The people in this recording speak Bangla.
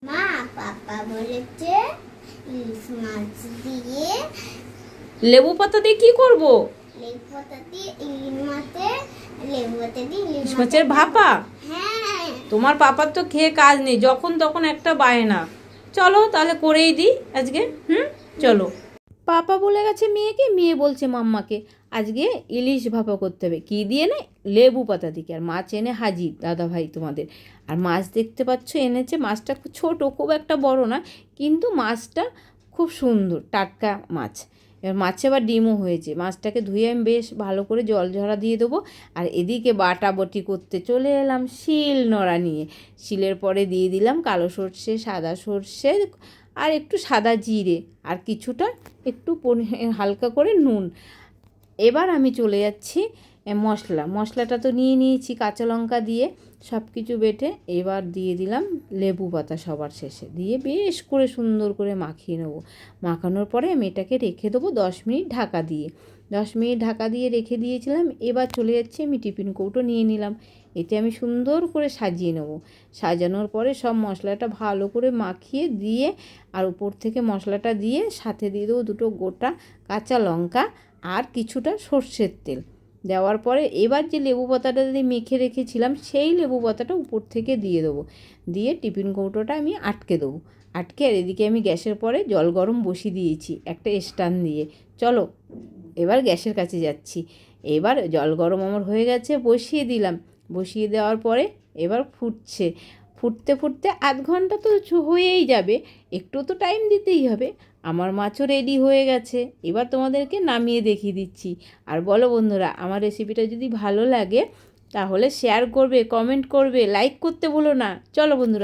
মা, পাপা বলেছে ইলিশ মাছ দিয়ে লেবু পাতা দিয়ে কি করব? লেবু পাতা দিয়ে ইলিশ মাছে লেবু পাতা দিয়ে ইলিশ মাছের ভাপা? হ্যাঁ। তোমার পাপার তো খেয়ে কাজ নেই, যখন তখন একটা বায়না। চলো তাহলে করেই দিই আজকে। চলো। পাপা বলে গেছে মেয়েকে, মেয়ে বলছে মাম্মাকে আজকে ইলিশ ভাপা করতে হবে। কী দিয়ে না? লেবু পাতা দিকে। আর মাছ এনে হাজির দাদা ভাই তোমাদের। আর মাছ দেখতে পাচ্ছ এনেছে, মাছটা খুব ছোটো, খুব একটা বড় না, কিন্তু মাছটা খুব সুন্দর টাটকা মাছ। এবার মাছে আবার ডিমও হয়েছে। মাছটাকে ধুয়ে আমি বেশ ভালো করে জল ঝরা দিয়ে দেবো। আর এদিকে বাটাবটি করতে চলে এলাম শিল নোড়া নিয়ে। শিলের পরে দিয়ে দিলাম কালো সর্ষে, সাদা সর্ষে, আর একটু সাদা জিরে, আর কিছুটা একটু হালকা করে নুন। এবার আমি চলে যাচ্ছি মশলাটা তো নিয়ে নিয়েছি কাঁচা লঙ্কা দিয়ে সব কিছু বেটে। এবার দিয়ে দিলাম লেবু পাতা সবার শেষে, দিয়ে বেশ করে সুন্দর করে মাখিয়ে নেবো। মাখানোর পরে আমি এটাকে রেখে দেবো 10 মিনিট ঢাকা দিয়ে। 10 মিনিট ঢাকা দিয়ে রেখে দিয়েছিলাম। এবার চলে যাচ্ছি, আমি টিফিন কৌটো নিয়ে নিলাম। এতে আমি সুন্দর করে সাজিয়ে নেব। সাজানোর পরে সব মশলাটা ভালো করে মাখিয়ে দিয়ে, আর উপর থেকে মশলাটা দিয়ে সাথে দিয়ে দেবো 2টো গোটা কাঁচা লঙ্কা আর কিছুটা সর্ষের তেল। দেওয়ার পরে এবার যে লেবু পাতাটা দিয়ে মেখে রেখেছিলাম সেই লেবু পাতাটা উপর থেকে দিয়ে দেবো। দিয়ে টিফিন কৌটোটা আমি আটকে দেবো। আটকে আর এদিকে আমি গ্যাসের পরে জল গরম বসিয়ে দিয়েছি একটা স্ট্যান্ড দিয়ে। চলো এবার গ্যাসের কাছে যাচ্ছি। এবার জল গরম আমার হয়ে গেছে, বসিয়ে দিলাম। বসিয়ে দেওয়ার পরে এবার ফুটছে। ফুটতে ফুটতে আধ ঘন্টা তো হয়েই যাবে, একটু তো টাইম দিতেই হবে। আমার মাছও রেডি হয়ে গেছে। এবার তোমাদেরকে নামিয়ে দেখিয়ে দিচ্ছি। আর বলো বন্ধুরা, আমার রেসিপিটা যদি ভালো লাগে তাহলে শেয়ার করবে, কমেন্ট করবে, লাইক করতে ভুলো না। চলো বন্ধুরা।